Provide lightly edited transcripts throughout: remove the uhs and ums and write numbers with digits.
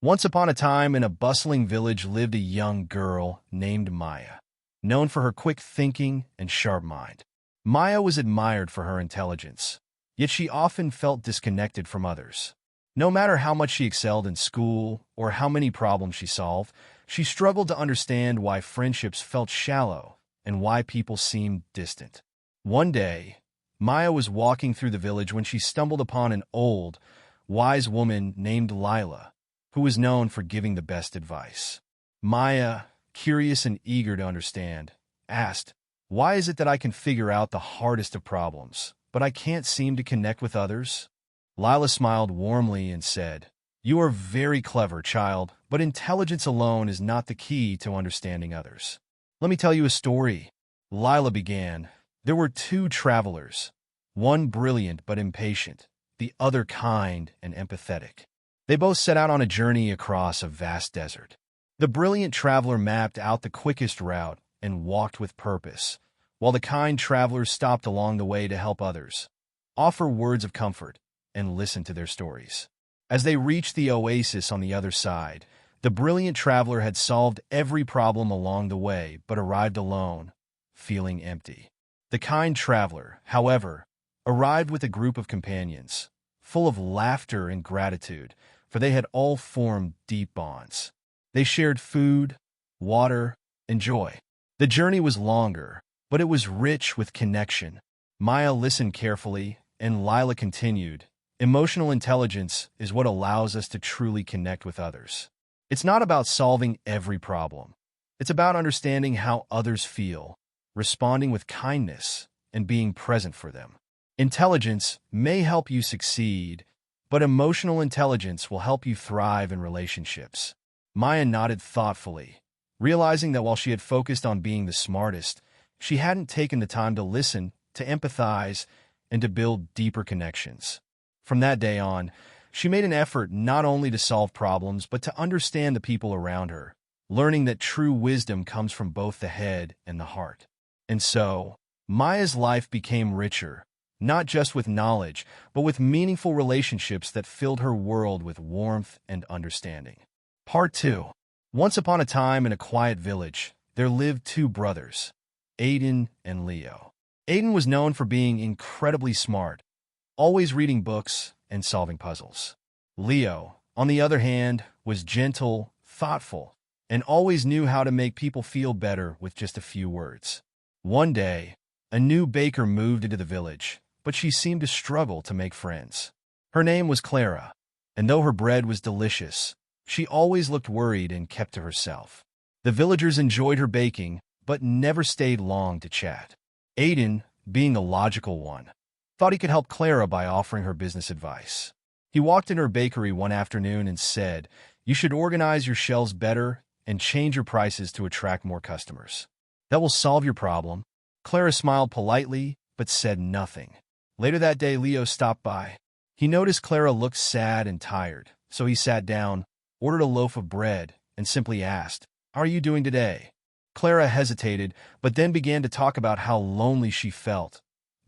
Once upon a time, in a bustling village lived a young girl named Maya, known for her quick thinking and sharp mind. Maya was admired for her intelligence, yet she often felt disconnected from others. No matter how much she excelled in school or how many problems she solved, she struggled to understand why friendships felt shallow and why people seemed distant. One day, Maya was walking through the village when she stumbled upon an old, wise woman named Lila, who was known for giving the best advice. Maya, curious and eager to understand, asked, "Why is it that I can figure out the hardest of problems, but I can't seem to connect with others?" Lila smiled warmly and said, "You are very clever, child, but intelligence alone is not the key to understanding others. Let me tell you a story." Lila began. There were two travelers, one brilliant but impatient, the other kind and empathetic. They both set out on a journey across a vast desert. The brilliant traveler mapped out the quickest route and walked with purpose, while the kind traveler stopped along the way to help others, offer words of comfort, and listen to their stories. As they reached the oasis on the other side, the brilliant traveler had solved every problem along the way but arrived alone, feeling empty. The kind traveler, however, arrived with a group of companions, full of laughter and gratitude, for they had all formed deep bonds. They shared food, water, and joy. The journey was longer, but it was rich with connection. Maya listened carefully, and Lila continued, "Emotional intelligence is what allows us to truly connect with others. It's not about solving every problem. It's about understanding how others feel, responding with kindness, and being present for them. Intelligence may help you succeed, but emotional intelligence will help you thrive in relationships." Maya nodded thoughtfully, realizing that while she had focused on being the smartest, she hadn't taken the time to listen, to empathize, and to build deeper connections. From that day on, she made an effort not only to solve problems but to understand the people around her, learning that true wisdom comes from both the head and the heart. And so, Maya's life became richer, not just with knowledge, but with meaningful relationships that filled her world with warmth and understanding. Part 2. Once upon a time in a quiet village, there lived two brothers, Aiden and Leo. Aiden was known for being incredibly smart, always reading books and solving puzzles. Leo, on the other hand, was gentle, thoughtful, and always knew how to make people feel better with just a few words. One day, a new baker moved into the village, but she seemed to struggle to make friends. Her name was Clara, and though her bread was delicious, she always looked worried and kept to herself. The villagers enjoyed her baking, but never stayed long to chat. Aiden, being the logical one, thought he could help Clara by offering her business advice. He walked in her bakery one afternoon and said, "You should organize your shelves better and change your prices to attract more customers. That will solve your problem." Clara smiled politely, but said nothing. Later that day, Leo stopped by. He noticed Clara looked sad and tired, so he sat down, ordered a loaf of bread, and simply asked, "How are you doing today?" Clara hesitated, but then began to talk about how lonely she felt,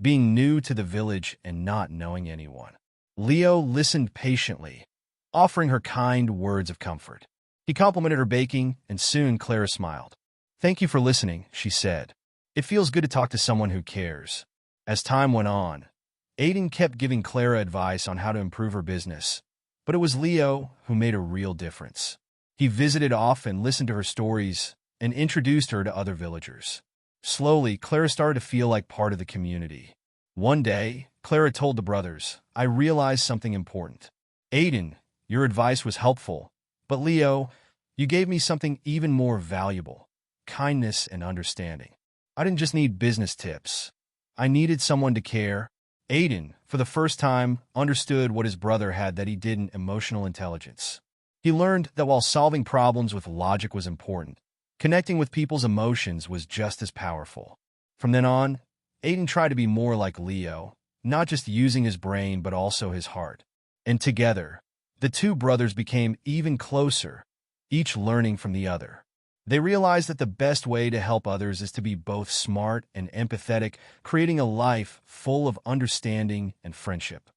being new to the village and not knowing anyone. Leo listened patiently, offering her kind words of comfort. He complimented her baking, and soon Clara smiled. "Thank you for listening," she said. "It feels good to talk to someone who cares." As time went on, Aiden kept giving Clara advice on how to improve her business, but it was Leo who made a real difference. He visited often, listened to her stories, and introduced her to other villagers. Slowly, Clara started to feel like part of the community. One day, Clara told the brothers, "I realized something important. Aiden, your advice was helpful, but Leo, you gave me something even more valuable: kindness and understanding. I didn't just need business tips. I needed someone to care." Aiden, for the first time, understood what his brother had that he didn't: emotional intelligence. He learned that while solving problems with logic was important, connecting with people's emotions was just as powerful. From then on, Aiden tried to be more like Leo, not just using his brain but also his heart. And together, the two brothers became even closer, each learning from the other. They realized that the best way to help others is to be both smart and empathetic, creating a life full of understanding and friendship.